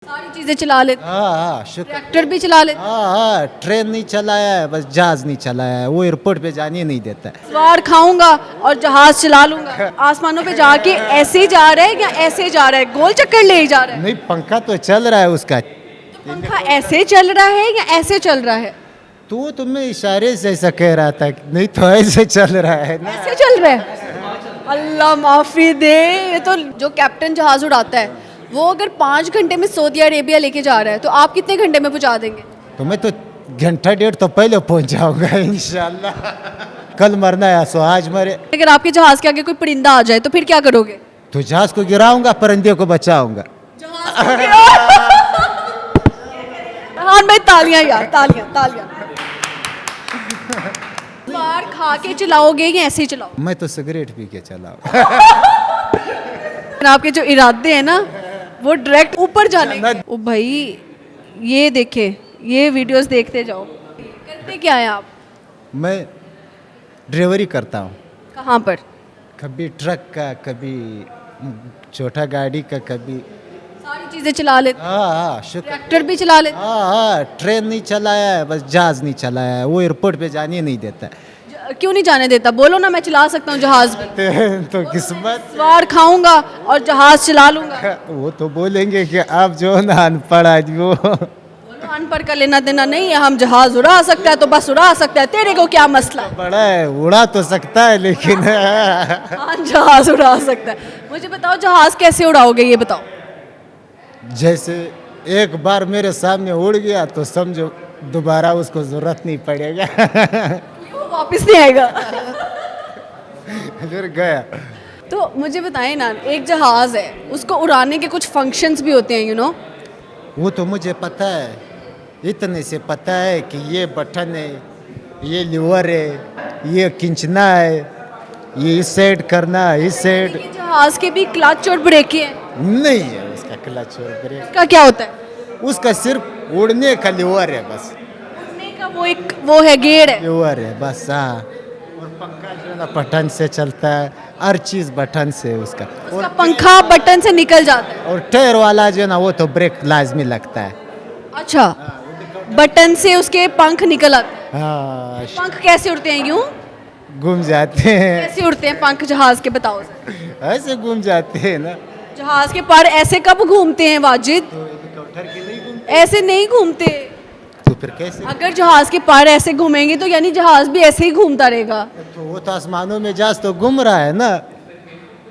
सारी चीजें चला लेते, हाँ शुक्र। ट्रैक्टर भी चला लेते, हाँ ट्रेन नहीं चलाया है, बस जहाज नहीं चलाया है, वो एयरपोर्ट पे जाने नहीं देता है। सवार खाऊंगा और जहाज चला लूंगा। आसमानों पे जाके ऐसे ही जा रहा है या ऐसे जा रहा है, गोल चक्कर ले ही जा रहा है? नहीं पंखा तो चल रहा है उसका। तो पंखा ऐसे चल रहा है या ऐसे चल रहा है? तो वो तुम्हें इशारे से ऐसा कह रहा था कि नहीं तो ऐसे चल रहा है ना। ऐसे चल रहा है? अल्लाह माफी दे। ये तो जो कैप्टन जहाज उड़ाता है वो अगर 5 घंटे में सऊदी अरेबिया लेके जा रहा है तो आप कितने घंटे में पहुंचा देंगे? तो मैं तो घंटा डेढ़ तो पहले पहुंच जाऊंगा इंशाल्लाह। कल मरना है सो आज मरे। अगर आपके जहाज के आगे कोई परिंदा आ जाए तो फिर क्या करोगे? तो जहाज को गिराऊंगा, परिंदे को बचाऊंगा। हाँ भाई तालियां यार, तालियां तालियां। बार खा के चलाओगे या ऐसे ही चलाओ? मैं तो सिगरेट पी के चलाऊं। आपके जो इरादे हैं ना वो डायरेक्ट ऊपर जाने के। ओ भाई ये देखे, ये वीडियोस देखते जाओ। करते क्या है आप? मैं ड्राइवरी करता हूँ, कहाँ पर? कभी ट्रक का, कभी छोटा गाड़ी का, कभी। सारी चीजें चला लेते, हाँ शुक्र। ट्रैक्टर भी चला लेते, हाँ ट्रेन नहीं चलाया है, बस जहाज नहीं चलाया है, वो एयरपोर्ट पे जाने नहीं देता है। क्यों नहीं जाने देता? बोलो ना मैं चला सकता हूँ जहाज भी। तो किस्मत। सवार खाऊंगा और जहाज चला लूंगा। वो तो बोलेंगे कि आप जो है ना अनपढ़ आदमी हो। बोलो अनपढ़ का लेना देना नहीं है, हम जहाज उड़ा सकता है तो बस उड़ा सकता है, तेरे को क्या मसला है? बड़ा है, उड़ा तो सकता है लेकिन। हाँ जहाज उड़ा सकता है। मुझे बताओ जहाज कैसे उड़ाओगे ये बताओ? जैसे एक बार मेरे सामने उड़ गया तो समझो दोबारा उसको जरूरत नहीं पड़ेगा। क्यों वापस नहीं आएगा? फिर गया। तो मुझे बताएं ना, एक जहाज है उसको उड़ाने के कुछ फंक्शंस भी होते हैं यू नो। वो तो मुझे पता है, इतने से पता है कि ये बटन है, ये लीवर है, ये खींचना है, ये इस साइड करना है, इस साइड। जहाज के भी क्लच और ब्रेक है? नहीं है उसका क्लच और ब्रेक, उसका क्या होता है? उसका सिर्फ उड़ने का लीवर है बस। उड़ने का वो है गेयर है। लीवर है बस। हाँ और पंखा जो है ना बटन से चलता है, हर चीज बटन से उसका। उसका पंखा बटन से निकल जाता है। और टायर वाला जो है ना वो तो ब्रेक लाजमी लगता है। अच्छा, बटन से उसके पंख निकल आते हैं। हाँ पंख कैसे उड़ते हैं? यूं घूम जाते हैं, कैसे उड़ते हैं पंख जहाज के, बताओ जरा। ऐसे घूम जाते हैं ना। जहाज के पर ऐसे कब घूमते हैं वाजिद? तो हेलीकॉप्टर के नहीं घूमते ऐसे नहीं घूमते। तो फिर कैसे? अगर जहाज के पर ऐसे घूमेंगे तो यानी जहाज भी ऐसे ही घूमता रहेगा। तो वो तो आसमानों में जहाज तो घूम रहा है ना।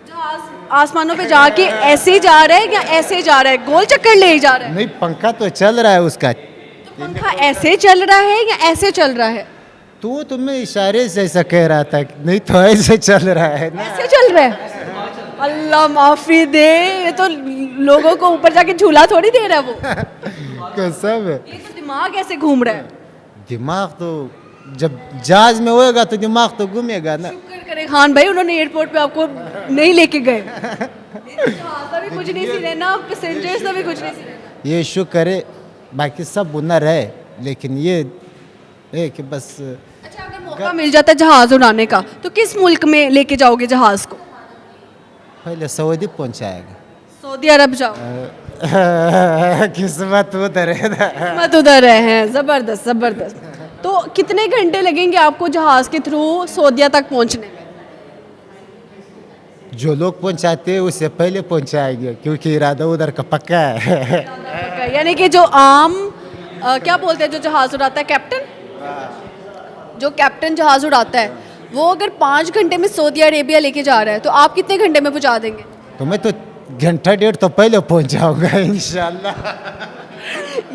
जहाज आसमानों पे जाके ऐसे ही जा रहा है या ऐसे जा रहा है, गोल चक्कर ले ही जा रहा है? नहीं पंखा तो चल रहा है उसका। तो पंखा ऐसे चल रहा है या ऐसे चल रहा है? तो वो तुम्हें इशारे से ऐसा कह रहा था कि नहीं तो ऐसे चल रहा है ना। ऐसे चल रहा है? अल्लाह माफी दे। ये तो लोगों को ऊपर जाके झूला थोड़ी दे रहा है वो। कसम है। ये तो दिमाग ऐसे घूम रहा है। दिमाग तो जब जहाज में होएगा तो दिमाग तो घूमेगा ना। शुक्र करे खान भाई उन्होंने एयरपोर्ट पे आपको नहीं लेके गए। जहाज का भी कुछ नहीं सी रहना, पैसेंजर्स का भी कुछ नहीं सी रहना। ये शुक्र है, बाकी सब हुनर है लेकिन ये है कि बस। अच्छा अगर मौका मिल जाता है जहाज उड़ाने का तो किस मुल्क में लेके जाओगे जहाज को? पहले सऊदी पहुंचाएगा। सऊदी अरब जाओ। किस्मत उधर है ना। मत उधर हैं, जबरदस्त जबरदस्त। तो कितने घंटे लगेंगे आपको जहाज के थ्रू सऊदीया तक पहुंचने में? जो लोग पहुंचाते हैं उससे पहले पहुंचाएंगे क्योंकि इरादा उधर का पक्का है। यानी कि जो आम क्या बोलते हैं जो जहाज उड़ाता है, कैप्टन, जो कैप्टन जहाज उड़ाता है वो अगर 5 घंटे में सऊदी अरेबिया लेके जा रहा है तो आप कितने घंटे में पहुंचा देंगे? तो मैं तो घंटा डेढ़ तो पहले पहुंच जाऊंगा इंशाल्लाह।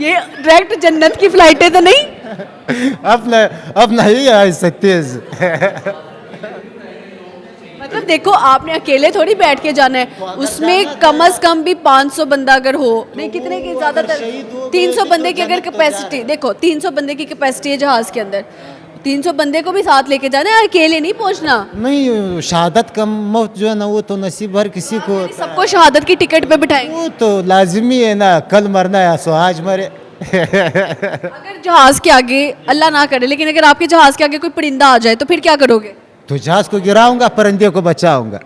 ये डायरेक्ट जन्नत की फ्लाइटें तो नहीं? अपना ही है ऐसे तेज। मतलब देखो आपने अकेले थोड़ी बैठ के जाना है, उसमें कम से कम भी 500 बंदा अगर हो, नहीं कितने की ज्यादातर 300 बंदे की अगर कैपेसिटी, देखो 300 बंदे की कैपेसिटी है जहाज के अंदर, 300 बंदे को भी साथ लेके जाना है, अकेले नहीं पहुंचना। नहीं शहादत का मौत जो है ना वो तो नसीब हर किसी को। सबको शहादत की टिकट पे बिठाएंगे। वो तो लाजमी है ना, कल मरना है सो आज मरे। अगर जहाज के आगे अल्लाह ना करे लेकिन अगर आपके जहाज के आगे कोई परिंदा आ जाए तो फिर क्या करोगे? तो जहाज को गिराऊंगा, परिंदे को बचाऊंगा।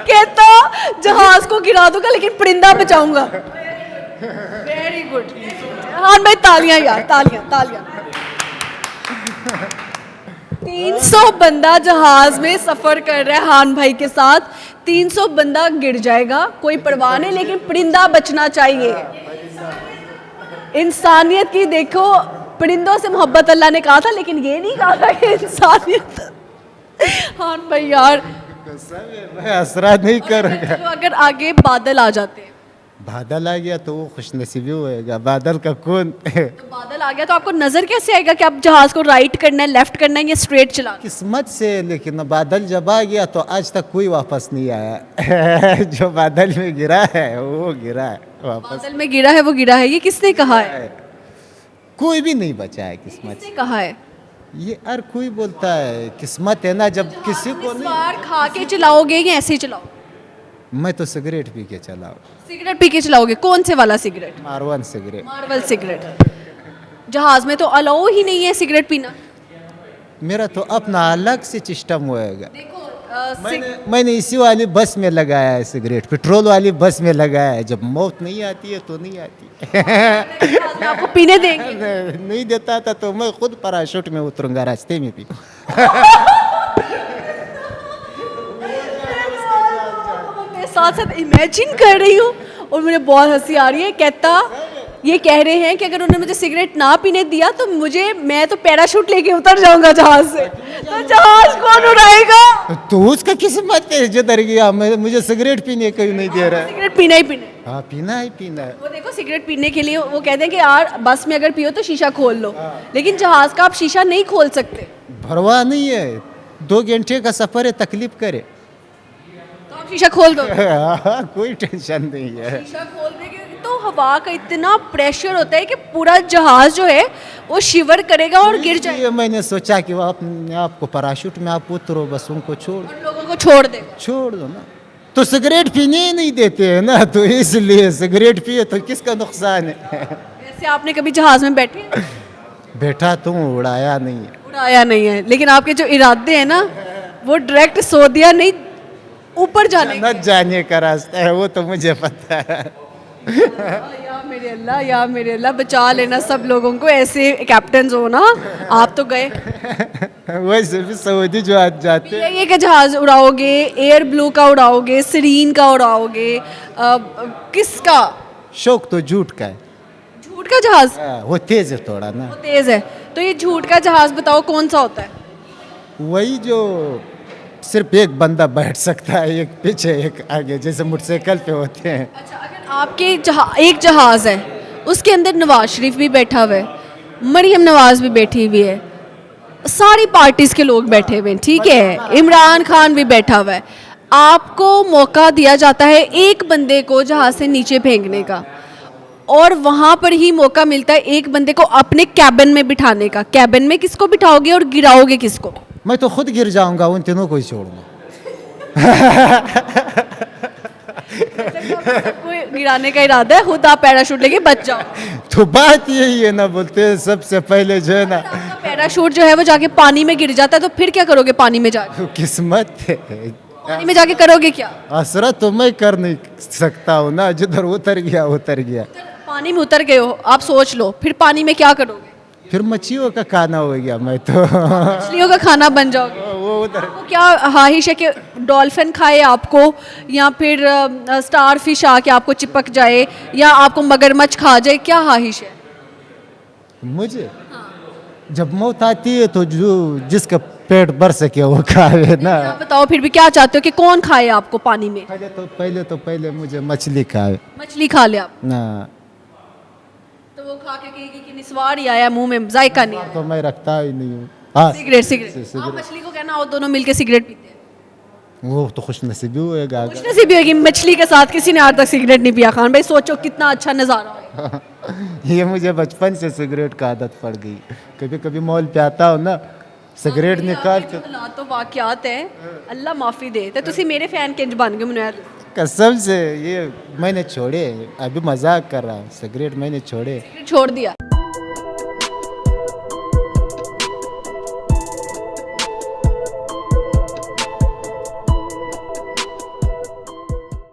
कहता को गिरा दूंगा लेकिन परिंदा बचाऊंगा। Very good. हाँ भाई तालियां यार, तालियां तालियां। 300 बंदा जहाज में सफर कर रहा है हान भाई के साथ, 300 बंदा गिर जाएगा, कोई परवाह नहीं, लेकिन परिंदा बचना चाहिए। इंसानियत की देखो, परिंदों से मोहब्बत अल्लाह ने कहा था, लेकिन ये नहीं कहा था कि इंसानियत। हाँ भाई यार, मैं असरा नहीं करूँगा। तो अगर आगे बादल आ जाते हैं, बादल आ गया तो वो खुशनसीबी होएगा। बादल का कौन तो बादल आ गया तो आपको नजर कैसे आएगा कि आप जहाज को राइट करना है, लेफ्ट करना है या स्ट्रेट चलाना? किस्मत से, लेकिन बादल जब आ गया तो आज तक कोई वापस नहीं आया। जो बादल में गिरा है वो गिरा है, वापस बादल में गिरा है वो गिरा है, ये किसने कहा है? कोई भी नहीं बचा है किस्मत किसने से। कहा है? ये हर कोई बोलता है किस्मत है ना, जब किसी को इस नहीं। बार खा के चलाओगे या ऐसे ही चलाओगे? मैं तो सिगरेट पी के चलाओ, सिगरेट पी के चलाओगे? कौन से वाला cigarette? Marwan cigarette. Marvel cigarette. जहाज में तो अलाउ ही नहीं है सिगरेट पीना। मेरा तो अपना अलग से सिस्टम होएगा। देखो मैंने इसी वाली बस में लगाया है सिगरेट, पेट्रोल वाली बस में लगाया है। जब मौत नहीं आती है तो नहीं आती। आपको पीने देंगे? नहीं देता था तो मैं खुद पैराशूट में उतरूंगा, रास्ते में भी। मैं साथ साथ इमेजिन कर रही हूँ और मुझे बहुत हंसी आ रही है। कहता ये कह रहे हैं कि अगर उन्होंने मुझे सिगरेट ना पीने दिया तो मैं तो पैराशूट लेके उतर जाऊंगा जहाज से। तो जहाज कौन उड़ाएगा? तो उसका किस्मत है जिधर गया। मुझे सिगरेट पीने को ही नहीं दे रहा है। सिगरेट पीना ही पीना। हाँ पीना ही पीना है। वो देखो सिगरेट पीने के लिए वो कहते हैं कि यार बस में अगर पियो तो शीशा खोल लो, लेकिन जहाज का आप शीशा नहीं खोल सकते। परवाह नहीं है, 2 घंटे का सफर है, तकलीफ करे। तो आप शीशा खोल दो। कोई टेंशन नहीं है। शीशा खोल देंगे तो हवा का इतना प्रेशर होता है कि पूरा जहाज जो है वो शिवर करेगा और गिर जाएगा। ये मैंने सोचा कि वो अपने आपको पैराशूट में आप उतरो, बस उनको और लोगों को छोड़ दे। छोड़ दो ना। तो सिगरेट पीने ही नहीं देते हैं ना, तो इसलिए सिगरेट पिए तो किसका नुकसान है। वैसे आपने कभी जहाज में बैठे? बैठा तो उड़ाया नहीं है। उड़ाया नहीं है, लेकिन आपके जो इरादे हैं ना वो डायरेक्ट सऊदीया नहीं ऊपर जाने न जाने का रास्ता है, वो तो मुझे पता है। या मेरे अल्लाह बचा लेना सब लोगों को, ऐसे कैप्टन हो ना। आप तो गए वैसे भी सऊदी जो आज जाते हैं। ये कि जहाज उड़ाओगे, एयर ब्लू का उड़ाओगे, सीरीन का उड़ाओगे, किसका? शौक तो झूठ का है। झूठ का जहाज? वो तेज है थोड़ा ना। वो तेज है। तो ये झूठ का जहाज बताओ कौन सा होता है? वही जो सिर्फ एक बंदा बैठ सकता है, एक पीछे एक आगे, जैसे मोटरसाइकिल पे होते हैं। अच्छा, अगर आपके एक जहाज है, उसके अंदर नवाज शरीफ भी बैठा हुआ है, मरियम नवाज भी बैठी हुई है, सारी पार्टीज के लोग बैठे हुए हैं, ठीक है, इमरान खान भी बैठा हुआ है, आपको मौका दिया जाता है एक बंदे को जहाज से नीचे फेंकने का, और वहां पर ही मौका मिलता है एक बंदे को अपने कैबिन में बिठाने का। कैबिन में किसको बिठाओगे और गिराओगे किसको? मैं तो खुद गिर जाऊंगा, उन तीनों को ही छोड़ूंगा। कोई गिराने का इरादा है, खुद आप पैराशूट लेके बच जाओ। तो बात यही है ना, बोलते हैं सबसे पहले जो है ना, आपका पैराशूट जो है वो जाके पानी में गिर जाता है, तो फिर क्या करोगे? पानी में जाके तो किस्मत है। पानी में जाके करोगे क्या? असरा तो मैं कर नहीं सकता हूँ ना, जिधर उतर गया उतर गया। पानी में उतर गए हो, आप सोच लो फिर पानी में क्या करोगे? फिर मच्छियों का खाना हो गया मैं तो। मछलियों का खाना बन जाओगे। वो उधर आपको क्या ख्वाहिश है कि डॉल्फिन खाए आपको, या फिर स्टार फिश आके आपको चिपक जाए, या आपको मगरमच्छ खा जाए? क्या ख्वाहिश है? मुझे जब मौत आती है तो जो जिसका पेट भर सके वो खाए ना। आप बताओ फिर भी क्या चाहते हो कि कौन खाए आपको पानी में? पहले मुझे मछली खाए मछली खा ले आप, ना। तो वो खा के कहेगी कि निस्वार ही आया मुंह में, जायका नहीं आया। तो मैं रखता ही नहीं हूँ। हाँ, सिगरेट आप मछली को कहना आओ दोनों मिलके सिगरेट पीते हैं। वो तो खुश नसीबी होएगा। खुश नसीबी होगी, मछली के साथ किसी ने आज तक सिगरेट नहीं पिया। खान भाई सोचो कितना अच्छा नज़ारा होगा। ये मुझे बचपन से सिगरेट का आदत पड़ गई। कभी कभी मॉल पे आता हो ना, सिगरेट निकाल के। तो वाकयात है, अल्लाह माफ़ी दे। तो तुसी मेरे फैन किंज बन गए मुनैर। कसम से ये मैंने छोड़े, अभी मजाक कर रहा हूँ, सिगरेट मैंने छोड़े। छोड़ दिया।